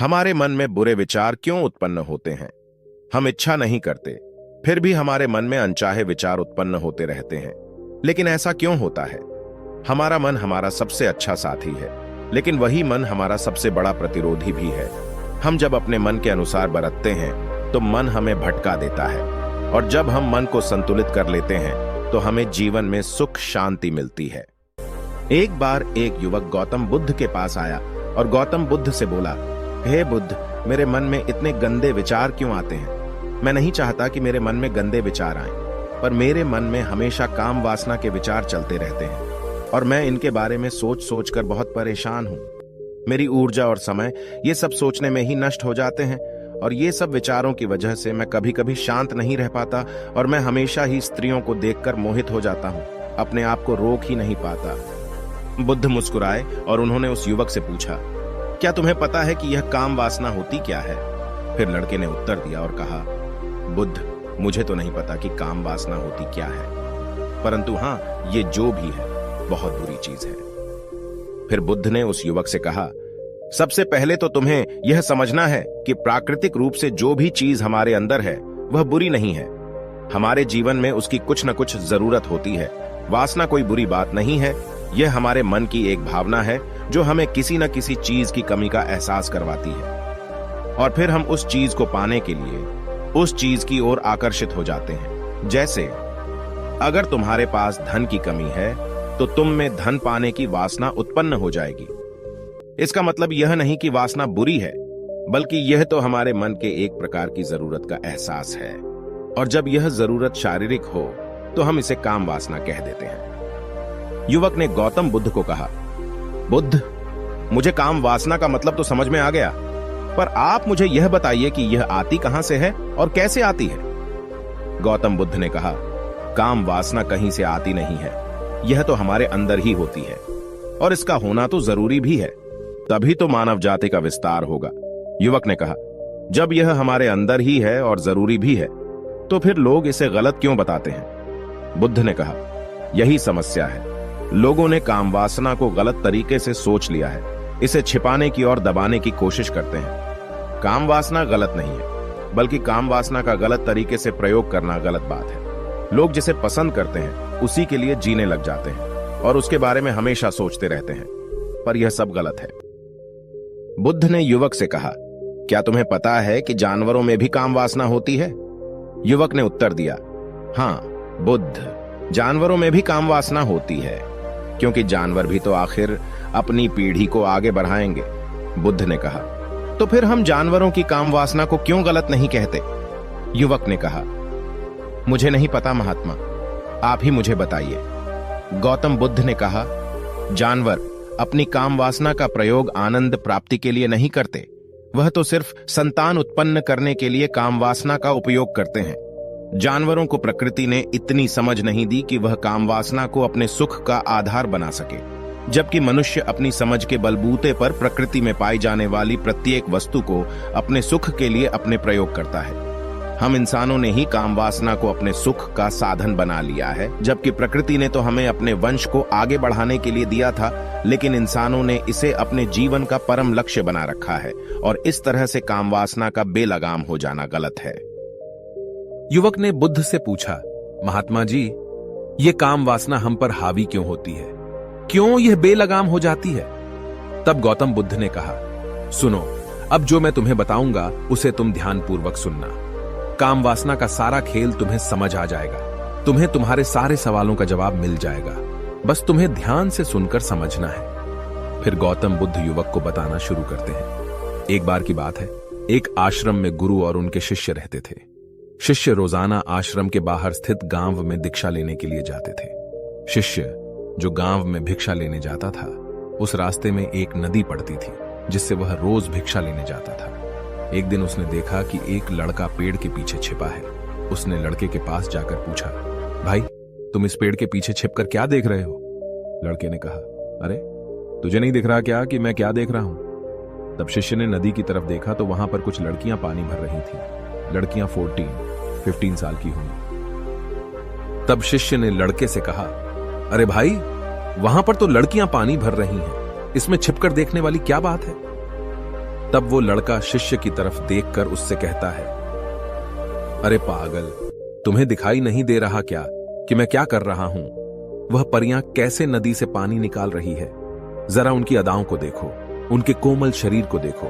हमारे मन में बुरे विचार क्यों उत्पन्न होते हैं? हम इच्छा नहीं करते, फिर भी हमारे मन में अनचाहे विचार उत्पन्न होते रहते हैं। लेकिन ऐसा क्यों होता है? हमारा मन हमारा सबसे अच्छा साथी है, लेकिन वही मन हमारा सबसे बड़ा प्रतिरोधी भी है। हम जब अपने मन के अनुसार बरतते हैं तो मन हमें भटका देता है, और जब हम मन को संतुलित कर लेते हैं तो हमें जीवन में सुख शांति मिलती है। एक बार एक युवक गौतम बुद्ध के पास आया और गौतम बुद्ध से बोला, हे बुद्ध, मेरे मन में इतने गंदे विचार क्यों आते हैं? मैं नहीं चाहता कि मेरे मन में गंदे विचार आएं, पर मेरे मन में हमेशा काम वासना के विचार चलते रहते हैं और मैं इनके बारे में सोच सोच कर बहुत परेशान हूं। मेरी ऊर्जा और समय ये सब सोचने में ही नष्ट हो जाते हैं, और ये सब विचारों की वजह से मैं कभी कभी शांत नहीं रह पाता और मैं हमेशा ही स्त्रियों को देखकर मोहित हो जाता हूं, अपने आप को रोक ही नहीं पाता। बुद्ध मुस्कुराए और उन्होंने उस युवक से पूछा, क्या तुम्हें पता है कि यह काम वासना होती क्या है? फिर लड़के ने उत्तर दिया और कहा, बुद्ध, मुझे तो नहीं पता कि काम वासना होती क्या है, परंतु हां, ये जो भी है बहुत बुरी चीज है। फिर बुद्ध ने उस युवक से कहा, सबसे पहले तो तुम्हें यह समझना है कि प्राकृतिक रूप से जो भी चीज हमारे अंदर है वह बुरी नहीं है। हमारे जीवन में उसकी कुछ न कुछ जरूरत होती है। वासना कोई बुरी बात नहीं है, यह हमारे मन की एक भावना है जो हमें किसी न किसी चीज की कमी का एहसास करवाती है, और फिर हम उस चीज को पाने के लिए उस चीज की ओर आकर्षित हो जाते हैं। जैसे अगर तुम्हारे पास धन की कमी है तो तुम में धन पाने की वासना उत्पन्न हो जाएगी। इसका मतलब यह नहीं कि वासना बुरी है, बल्कि यह तो हमारे मन के एक प्रकार की जरूरत का एहसास है, और जब यह जरूरत शारीरिक हो तो हम इसे काम वासना कह देते हैं। युवक ने गौतम बुद्ध को कहा, बुद्ध, मुझे काम वासना का मतलब तो समझ में आ गया, पर आप मुझे यह बताइए कि यह आती कहां से है और कैसे आती है? गौतम बुद्ध ने कहा, काम वासना कहीं से आती नहीं है, यह तो हमारे अंदर ही होती है, और इसका होना तो जरूरी भी है, तभी तो मानव जाति का विस्तार होगा। युवक ने कहा, जब यह हमारे अंदर ही है और जरूरी भी है, तो फिर लोग इसे गलत क्यों बताते हैं? बुद्ध ने कहा, यही समस्या है। लोगों ने काम वासना को गलत तरीके से सोच लिया है, इसे छिपाने की और दबाने की कोशिश करते हैं। काम वासना गलत नहीं है, बल्कि काम वासना का गलत तरीके से प्रयोग करना गलत बात है। लोग जिसे पसंद करते हैं उसी के लिए जीने लग जाते हैं और उसके बारे में हमेशा सोचते रहते हैं, पर यह सब गलत है। बुद्ध ने युवक से कहा, क्या तुम्हें पता है कि जानवरों में भी काम वासना होती है? युवक ने उत्तर दिया, हां बुद्ध, जानवरों में भी काम वासना होती है, क्योंकि जानवर भी तो आखिर अपनी पीढ़ी को आगे बढ़ाएंगे। बुद्ध ने कहा, तो फिर हम जानवरों की काम वासना को क्यों गलत नहीं कहते? युवक ने कहा, मुझे नहीं पता महात्मा, आप ही मुझे बताइए। गौतम बुद्ध ने कहा, जानवर अपनी काम वासना का प्रयोग आनंद प्राप्ति के लिए नहीं करते, वह तो सिर्फ संतान उत्पन्न करने के लिए काम वासना का उपयोग करते हैं। जानवरों को प्रकृति ने इतनी समझ नहीं दी कि वह काम वासना को अपने सुख का आधार बना सके, जबकि मनुष्य अपनी समझ के बलबूते पर प्रकृति में पाई जाने वाली प्रत्येक वस्तु को अपने सुख के लिए अपने प्रयोग करता है। हम इंसानों ने ही काम वासना को अपने सुख का साधन बना लिया है, जबकि प्रकृति ने तो हमें अपने वंश को आगे बढ़ाने के लिए दिया था, लेकिन इंसानों ने इसे अपने जीवन का परम लक्ष्य बना रखा है, और इस तरह से काम वासना का बेलगाम हो जाना गलत है। युवक ने बुद्ध से पूछा, महात्मा जी, ये काम वासना हम पर हावी क्यों होती है? क्यों यह बेलगाम हो जाती है? तब गौतम बुद्ध ने कहा, सुनो, अब जो मैं तुम्हें बताऊंगा उसे तुम ध्यानपूर्वक सुनना। काम वासना का सारा खेल तुम्हें समझ आ जाएगा, तुम्हें तुम्हारे सारे सवालों का जवाब मिल जाएगा, बस तुम्हें ध्यान से सुनकर समझना है। फिर गौतम बुद्ध युवक को बताना शुरू करते हैं। एक बार की बात है, एक आश्रम में गुरु और उनके शिष्य रहते थे। शिष्य रोजाना आश्रम के बाहर स्थित गांव में दीक्षा लेने के लिए जाते थे। शिष्य जो गांव में भिक्षा लेने जाता था, उस रास्ते में एक नदी पड़ती थी जिससे वह रोज भिक्षा लेने जाता था। एक दिन उसने देखा कि एक लड़का पेड़ के पीछे छिपा है। उसने लड़के के पास जाकर पूछा, भाई, तुम इस पेड़ के पीछे छिपकर क्या देख रहे हो? लड़के ने कहा, अरे तुझे नहीं दिख रहा क्या कि मैं क्या देख रहा हूं? तब शिष्य ने नदी की तरफ देखा तो वहां पर कुछ लड़कियां पानी भर रही थी। लड़कियां 14-15 साल की होंगी। तब शिष्य ने लड़के से कहा, अरे भाई, वहां पर तो लड़कियां पानी भर रही हैं, इसमें छिपकर देखने वाली क्या बात है? तब वो लड़का शिष्य की तरफ देखकर उससे कहता है, अरे पागल, तुम्हें दिखाई नहीं दे रहा क्या कि मैं क्या कर रहा हूं? वह परियां कैसे नदी से पानी निकाल रही है। जरा उनकी अदाओं को देखो, उनके कोमल शरीर को देखो,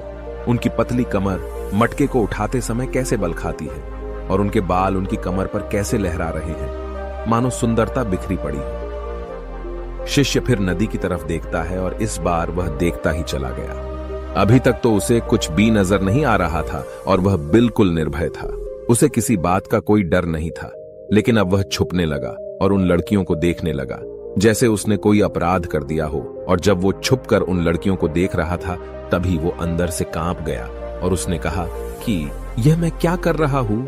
उनकी पतली कमर मटके को उठाते समय कैसे बल खाती है, और उनके बाल उनकी कमर पर कैसे लहरा रहे हैं, मानो सुंदरता बिखरी पड़ी हो। शिष्य फिर नदी की तरफ देखता है और इस बार वह देखता ही चला गया। अभी तक तो उसे कुछ भी नजर नहीं आ रहा था और वह बिल्कुल निर्भय था। उसे किसी बात का कोई डर नहीं था, लेकिन अब वह छुपने लगा और उन लड़कियों को देखने लगा जैसे उसने कोई अपराध कर दिया हो। और जब वो छुपकर उन लड़कियों को देख रहा था, तभी वो अंदर से कांप गया और उसने कहा कि यह मैं क्या कर रहा हूं?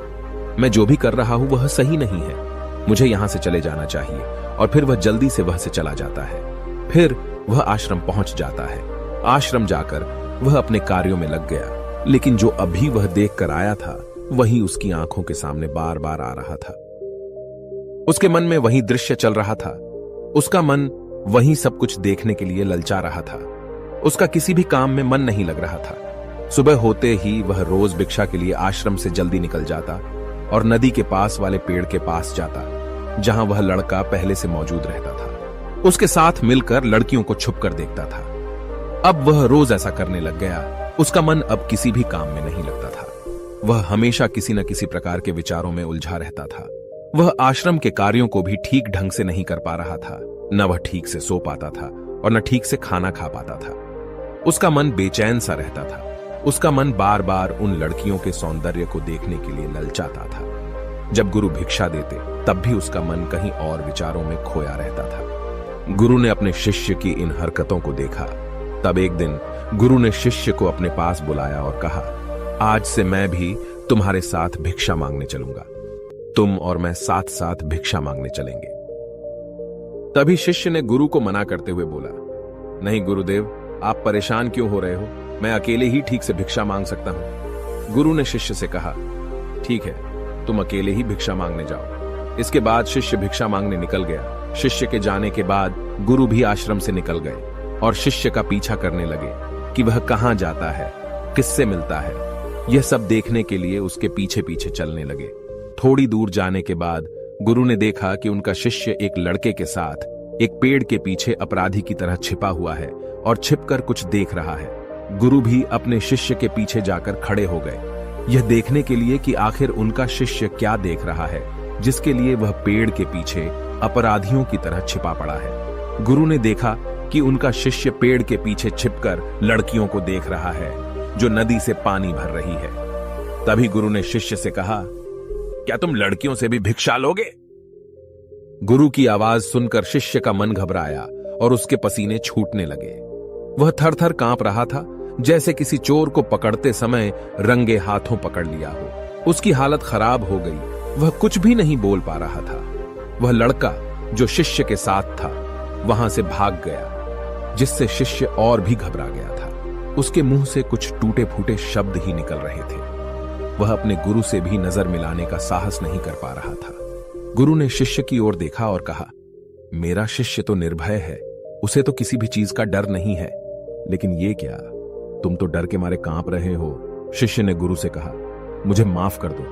मैं जो भी कर रहा हूं वह सही नहीं है। मुझे यहां से चले जाना चाहिए। और फिर वह जल्दी से वह से चला जाता है। फिर वह आश्रम पहुंच जाता है। आश्रम जाकर वह अपने कार्यों में लग गया, लेकिन जो अभी वह देख कर आया था वही उसकी आंखों के सामने बार बार आ रहा था। उसके मन में वही दृश्य चल रहा था। उसका मन वही सब कुछ देखने के लिए ललचा रहा था। उसका किसी भी काम में मन नहीं लग रहा था। सुबह होते ही वह रोज भिक्षा के लिए आश्रम से जल्दी निकल जाता और नदी के पास वाले पेड़ के पास जाता, जहां वह लड़का पहले से मौजूद रहता था। उसके साथ मिलकर लड़कियों को छुपकर देखता था। अब वह रोज ऐसा करने लग गया। उसका मन अब किसी भी काम में नहीं लगता था। वह हमेशा किसी न किसी प्रकार के विचारों में उलझा रहता था। वह आश्रम के कार्यों को भी ठीक ढंग से नहीं कर पा रहा था। न वह ठीक से सो पाता था और न ठीक से खाना खा पाता था। उसका मन बेचैन सा रहता था। उसका मन बार बार उन लड़कियों के सौंदर्य को देखने के लिए ललचाता था। जब गुरु भिक्षा देते तब भी उसका मन कहीं और विचारों में खोया रहता था। गुरु ने अपने शिष्य की इन हरकतों को देखा। तब एक दिन गुरु ने शिष्य को अपने पास बुलाया और कहा, आज से मैं भी तुम्हारे साथ भिक्षा मांगने चलूंगा। तुम और मैं साथ साथ भिक्षा मांगने चलेंगे। तभी शिष्य ने गुरु को मना करते हुए बोला, नहीं गुरुदेव, आप परेशान क्यों हो रहे हो? मैं अकेले ही ठीक से भिक्षा मांग सकता हूं। गुरु ने शिष्य से कहा, ठीक है, तुम अकेले ही भिक्षा मांगने जाओ। इसके बाद शिष्य भिक्षा मांगने निकल गया। शिष्य के जाने के बाद गुरु भी आश्रम से निकल गए और शिष्य का पीछा करने लगे कि वह कहां जाता है, किससे मिलता है। यह सब देखने के लिए उसके पीछे पीछे चलने लगे। थोड़ी दूर जाने के बाद गुरु ने देखा कि उनका शिष्य एक लड़के के साथ एक पेड़ के पीछे अपराधी की तरह छिपा हुआ है और छिपकर कुछ देख रहा है। गुरु भी अपने शिष्य के पीछे जाकर खड़े हो गए, यह देखने के लिए कि आखिर उनका शिष्य क्या देख रहा है, जिसके लिए वह पेड़ के पीछे अपराधियों की तरह छिपा पड़ा है। गुरु ने देखा कि उनका शिष्य पेड़ के पीछे छिपकर लड़कियों को देख रहा है जो नदी से पानी भर रही है। तभी गुरु ने शिष्य से कहा, क्या तुम लड़कियों से भी भिक्षा लोगे? गुरु की आवाज सुनकर शिष्य का मन घबराया और उसके पसीने छूटने लगे। वह थर थर कांप रहा था, जैसे किसी चोर को पकड़ते समय रंगे हाथों पकड़ लिया हो। उसकी हालत खराब हो गई। वह कुछ भी नहीं बोल पा रहा था। वह लड़का जो शिष्य के साथ था वहां से भाग गया, जिससे शिष्य और भी घबरा गया था। उसके मुंह से कुछ टूटे फूटे शब्द ही निकल रहे थे। वह अपने गुरु से भी नजर मिलाने का साहस नहीं कर पा रहा था। गुरु ने शिष्य की ओर देखा और कहा, मेरा शिष्य तो निर्भय है, उसे तो किसी भी चीज का डर नहीं है, लेकिन ये क्या, तुम तो डर के मारे कांप रहे हो। शिष्य ने गुरु से कहा, मुझे माफ कर दो,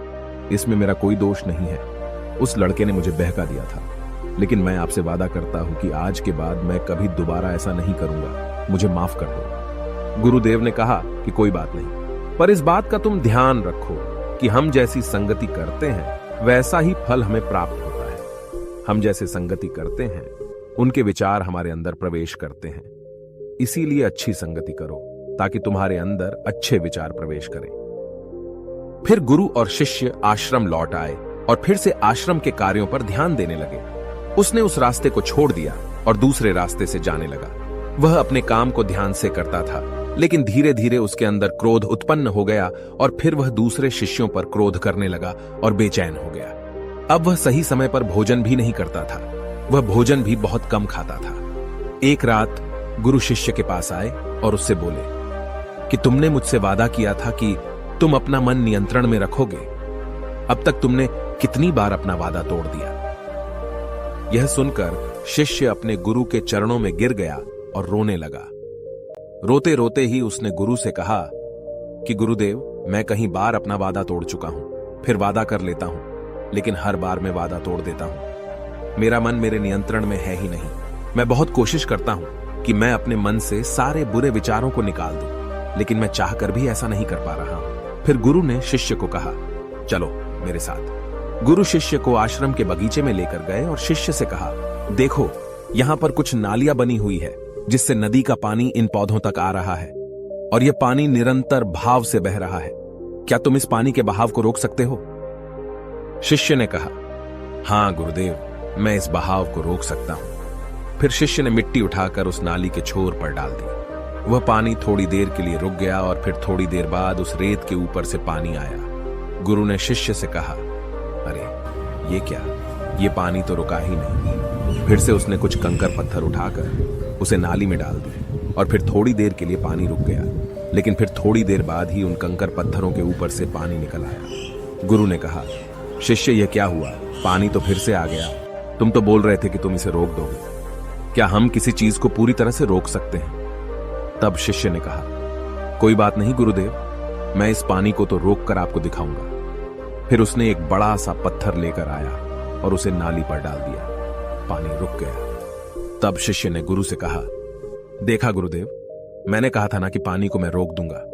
इसमें मेरा कोई दोष नहीं है। उस लड़के ने मुझे बहका दिया था, लेकिन मैं आपसे वादा करता हूं कि आज के बाद मैं कभी दोबारा ऐसा नहीं करूंगा। मुझे माफ कर दो। गुरुदेव ने कहा कि कोई बात नहीं, पर इस बात का तुम ध्यान रखो कि हम जैसी संगति करते हैं वैसा ही फल हमें प्राप्त होता है। हम जैसे संगति करते हैं उनके विचार हमारे अंदर प्रवेश करते हैं। इसीलिए अच्छी संगति करो ताकि तुम्हारे अंदर अच्छे विचार प्रवेश करें। फिर गुरु और शिष्य आश्रम लौट आए और फिर से आश्रम के कार्यों पर ध्यान देने लगे। उसने उस रास्ते को छोड़ दिया और दूसरे रास्ते से जाने लगा। वह अपने काम को ध्यान से करता था, लेकिन धीरे धीरे उसके अंदर क्रोध उत्पन्न हो गया और फिर वह दूसरे शिष्यों पर क्रोध करने लगा और बेचैन हो गया। अब वह सही समय पर भोजन भी नहीं करता था। वह भोजन भी बहुत कम खाता था। एक रात गुरु शिष्य के पास आए और उससे बोले कि तुमने मुझसे वादा किया था कि तुम अपना मन नियंत्रण में रखोगे। अब तक तुमने कितनी बार अपना वादा तोड़ दिया। यह सुनकर शिष्य अपने गुरु के चरणों में गिर गया और रोने लगा। रोते रोते ही उसने गुरु से कहा कि गुरुदेव, मैं कहीं बार अपना वादा तोड़ चुका हूं, फिर वादा कर लेता हूं, लेकिन हर बार मैं वादा तोड़ देता हूं। मेरा मन मेरे नियंत्रण में है ही नहीं। मैं बहुत कोशिश करता हूं कि मैं अपने मन से सारे बुरे विचारों को निकाल दूं, लेकिन मैं चाहकर भी ऐसा नहीं कर पा रहा हूं। फिर गुरु ने शिष्य को कहा, चलो मेरे साथ। गुरु शिष्य को आश्रम के बगीचे में लेकर गए और शिष्य से कहा, देखो, यहां पर कुछ नालियां बनी हुई है जिससे नदी का पानी इन पौधों तक आ रहा है, और यह पानी निरंतर भाव से बह रहा है। क्या तुम इस पानी के बहाव को रोक सकते हो? शिष्य ने कहा, हां गुरुदेव, मैं इस बहाव को रोक सकता हूं। फिर शिष्य ने मिट्टी उठाकर उस नाली के छोर पर डाल दी। वह पानी थोड़ी देर के लिए रुक गया और फिर थोड़ी देर बाद उस रेत के ऊपर से पानी आया। गुरु ने शिष्य से कहा, अरे ये क्या, ये पानी तो रुका ही नहीं। फिर से उसने कुछ कंकर पत्थर उठाकर उसे नाली में डाल दिए और फिर थोड़ी देर के लिए पानी रुक गया, लेकिन फिर थोड़ी देर बाद ही उन कंकर पत्थरों के ऊपर से पानी निकल आया। गुरु ने कहा, शिष्य, यह क्या हुआ? पानी तो फिर से आ गया। तुम तो बोल रहे थे कि तुम इसे रोक दोगे। क्या हम किसी चीज को पूरी तरह से रोक सकते हैं? तब शिष्य ने कहा, कोई बात नहीं गुरुदेव, मैं इस पानी को तो रोक कर आपको दिखाऊंगा। फिर उसने एक बड़ा सा पत्थर लेकर आया और उसे नाली पर डाल दिया। पानी रुक गया। तब शिष्य ने गुरु से कहा, देखा गुरुदेव, मैंने कहा था ना कि पानी को मैं रोक दूंगा।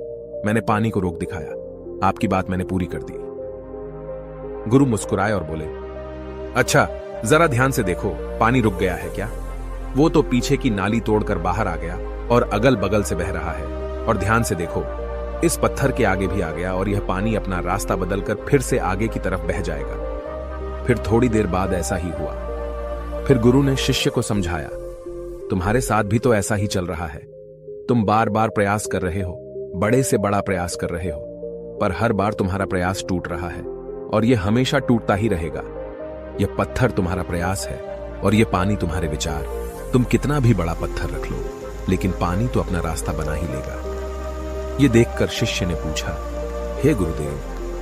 मैंने पानी को रोक दिखाया। आपकी बात मैंने पूरी कर दी। गुरु मुस्कुराए और बोले, अच्छा, जरा ध्यान से देखो, पानी रुक गया है क्या? वो तो पीछे की नाली तोड़कर बाहर आ गया और अगल बगल से बह रहा है। और ध्यान से देखो, इस पत्थर के आगे भी आ गया और यह पानी अपना रास्ता बदलकर फिर से आगे की तरफ बह जाएगा। फिर थोड़ी देर बाद ऐसा ही हुआ। फिर गुरु ने शिष्य को समझाया, तुम्हारे साथ भी तो ऐसा ही चल रहा है। तुम बार बार प्रयास कर रहे हो, बड़े से बड़ा प्रयास कर रहे हो, पर हर बार तुम्हारा प्रयास टूट रहा है और यह हमेशा टूटता ही रहेगा। यह पत्थर तुम्हारा प्रयास है और यह पानी तुम्हारे विचार। तुम कितना भी बड़ा पत्थर रख लो, लेकिन पानी तो अपना रास्ता बना ही लेगा। यह देखकर शिष्य ने पूछा, हे गुरुदेव,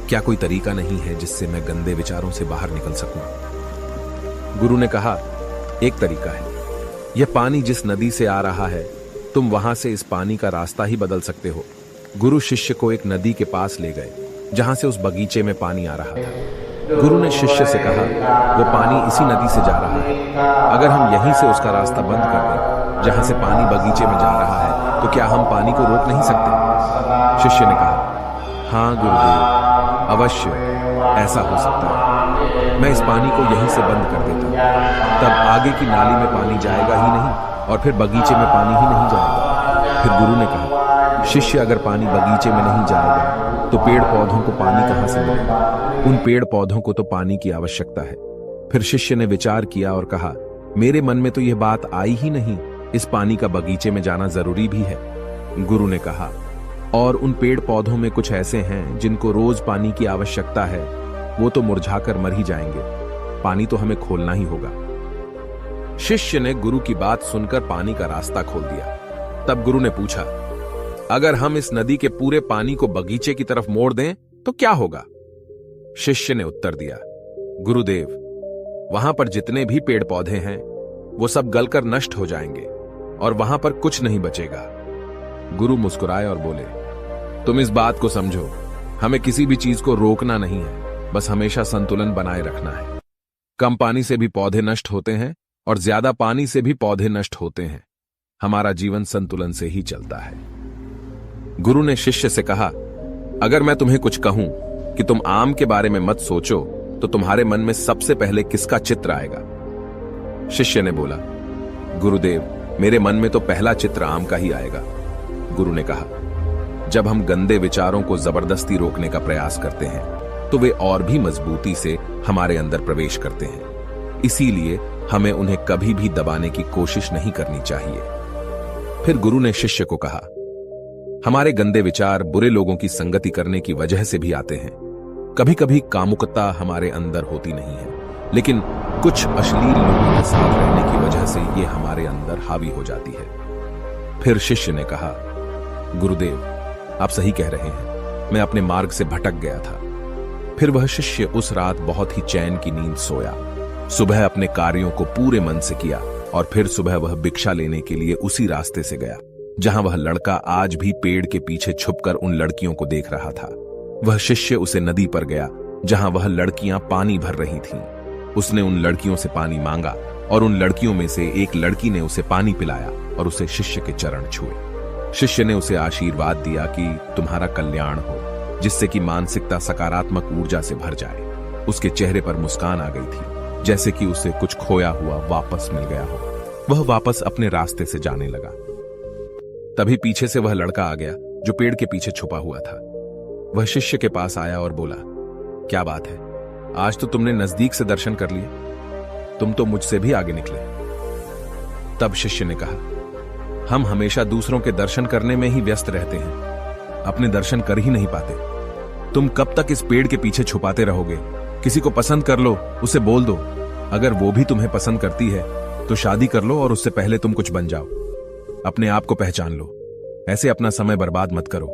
क्या कोई तरीका नहीं है जिससे मैं गंदे विचारों से बाहर निकल सकूं? गुरु ने कहा, एक तरीका है। यह पानी जिस नदी से आ रहा है, तुम वहां से इस पानी का रास्ता ही बदल सकते हो। गुरु शिष्य को एक नदी के पास ले गए जहां से उस बगीचे में पानी आ रहा था। गुरु ने शिष्य से कहा, वो पानी इसी नदी से जा रहा है। अगर हम यहीं से उसका रास्ता बंद कर दें जहां से पानी बगीचे में जा रहा है, तो क्या हम पानी को रोक नहीं सकते? शिष्य ने कहा, हाँ गुरुदेव, अवश्य ऐसा हो सकता है। मैं इस पानी को यहीं से बंद कर देता हूं। तब आगे की नाली में पानी जाएगा ही नहीं और फिर बगीचे में पानी ही नहीं जाएगा। फिर गुरु ने कहा, शिष्य, अगर पानी बगीचे में नहीं जाएगा तो पेड़ पौधों को पानी कहां से मिलेगा? उन पेड़ पौधों को तो पानी की आवश्यकता है। फिर शिष्य ने विचार किया और कहा, मेरे मन में तो यह बात आई ही नहीं, इस पानी का बगीचे में जाना जरूरी भी है। गुरु ने कहा, और उन पेड़ पौधों में कुछ ऐसे हैं जिनको रोज पानी की आवश्यकता है, वो तो मुरझाकर मर ही जाएंगे। पानी तो हमें खोलना ही होगा। शिष्य ने गुरु की बात सुनकर पानी का रास्ता खोल दिया। तब गुरु ने पूछा, अगर हम इस नदी के पूरे पानी को बगीचे की तरफ मोड़ दें तो क्या होगा? शिष्य ने उत्तर दिया, गुरुदेव, वहां पर जितने भी पेड़ पौधे हैं वो सब गलकर नष्ट हो जाएंगे और वहां पर कुछ नहीं बचेगा। गुरु मुस्कुराए और बोले, तुम इस बात को समझो, हमें किसी भी चीज को रोकना नहीं है, बस हमेशा संतुलन बनाए रखना है। कम पानी से भी पौधे नष्ट होते हैं और ज्यादा पानी से भी पौधे नष्ट होते हैं। हमारा जीवन संतुलन से ही चलता है। गुरु ने शिष्य से कहा, अगर मैं तुम्हें कुछ कहूं कि तुम आम के बारे में मत सोचो, तो तुम्हारे मन में सबसे पहले किसका चित्र आएगा? शिष्य ने बोला, गुरुदेव, मेरे मन में तो पहला चित्र आम का ही आएगा। गुरु ने कहा, जब हम गंदे विचारों को जबरदस्ती रोकने का प्रयास करते हैं तो वे और भी मजबूती से हमारे अंदर प्रवेश करते हैं। इसीलिए हमें उन्हें कभी भी दबाने की कोशिश नहीं करनी चाहिए। फिर गुरु ने शिष्य को कहा, हमारे गंदे विचार बुरे लोगों की संगति करने की वजह से भी आते हैं। कभी कभी कामुकता हमारे अंदर होती नहीं है, लेकिन कुछ अश्लील लोगों के साथ रहने की वजह से ये हमारे अंदर हावी हो जाती है। फिर शिष्य ने कहा, गुरुदेव, आप सही कह रहे हैं, मैं अपने मार्ग से भटक गया था। फिर वह शिष्य उस रात बहुत ही चैन की नींद सोया। सुबह अपने कार्यों को पूरे मन से किया और फिर सुबह वह भिक्षा लेने के लिए उसी रास्ते से गया। जहां वह लड़का आज भी पेड़ के पीछे छुपकर उन लड़कियों को देख रहा था। वह शिष्य उसे नदी पर गया जहां वह लड़कियां पानी भर रही थीं। उसने उन लड़कियों से पानी मांगा और उन लड़कियों में से एक लड़की ने उसे पानी पिलाया और उसे शिष्य के चरण छुए। शिष्य ने उसे आशीर्वाद दिया कि तुम्हारा कल्याण हो, जिससे कि मानसिकता सकारात्मक ऊर्जा से भर जाए। उसके चेहरे पर मुस्कान आ गई थी, जैसे कि उसे कुछ खोया हुआ वापस मिल गया हो। वह वापस अपने रास्ते से जाने लगा। तभी पीछे से वह लड़का आ गया जो पेड़ के पीछे छुपा हुआ था। वह शिष्य के पास आया और बोला, क्या बात है, आज तो तुमने नजदीक से दर्शन कर लिए, तुम तो मुझसे भी आगे निकले। तब शिष्य ने कहा, हम हमेशा दूसरों के दर्शन करने में ही व्यस्त रहते हैं, अपने दर्शन कर ही नहीं पाते। तुम कब तक इस पेड़ के पीछे छुपाते रहोगे? किसी को पसंद कर लो, उसे बोल दो। अगर वो भी तुम्हें पसंद करती है तो शादी कर लो और उससे पहले तुम कुछ बन जाओ। अपने आप को पहचान लो, ऐसे अपना समय बर्बाद मत करो।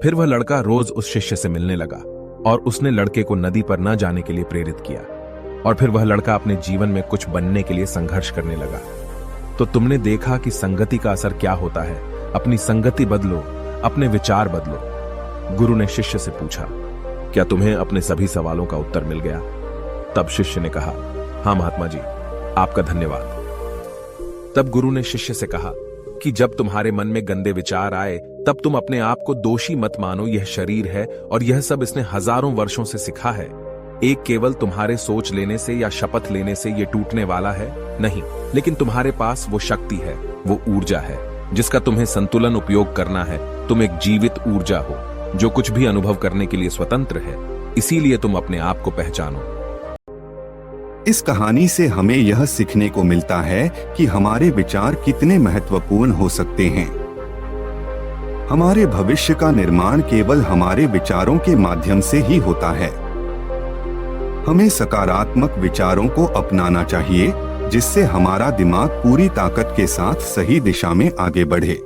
फिर वह लड़का रोज उस शिष्य से मिलने लगा और उसने लड़के को नदी पर न जाने के लिए प्रेरित किया। और फिर वह लड़का अपने जीवन में कुछ बनने के लिए संघर्ष करने लगा। तो तुमने देखा कि संगति का असर क्या होता है। अपनी संगति बदलो, अपने विचार बदलो। गुरु ने शिष्य से पूछा, क्या तुम्हें अपने सभी सवालों का उत्तर मिल गया? तब शिष्य ने कहा, हाँ महात्मा जी, आपका धन्यवाद। तब गुरु ने शिष्य से कहा कि जब तुम्हारे मन में गंदे विचार आए तब तुम अपने आप को दोषी मत मानो। यह शरीर है और यह सब इसने हजारों वर्षों से सिखा है। एक केवल तुम्हारे सोच लेने से या शपथ लेने से यह टूटने वाला है नहीं, लेकिन तुम्हारे पास वो शक्ति है, वो ऊर्जा है जिसका तुम्हें संतुलन उपयोग करना है। तुम एक जीवित ऊर्जा हो जो कुछ भी अनुभव करने के लिए स्वतंत्र है। इसीलिए तुम अपने आप को पहचानो। इस कहानी से हमें यह सीखने को मिलता है कि हमारे विचार कितने महत्वपूर्ण हो सकते हैं। हमारे भविष्य का निर्माण केवल हमारे विचारों के माध्यम से ही होता है। हमें सकारात्मक विचारों को अपनाना चाहिए, जिससे हमारा दिमाग पूरी ताकत के साथ सही दिशा में आगे बढ़े।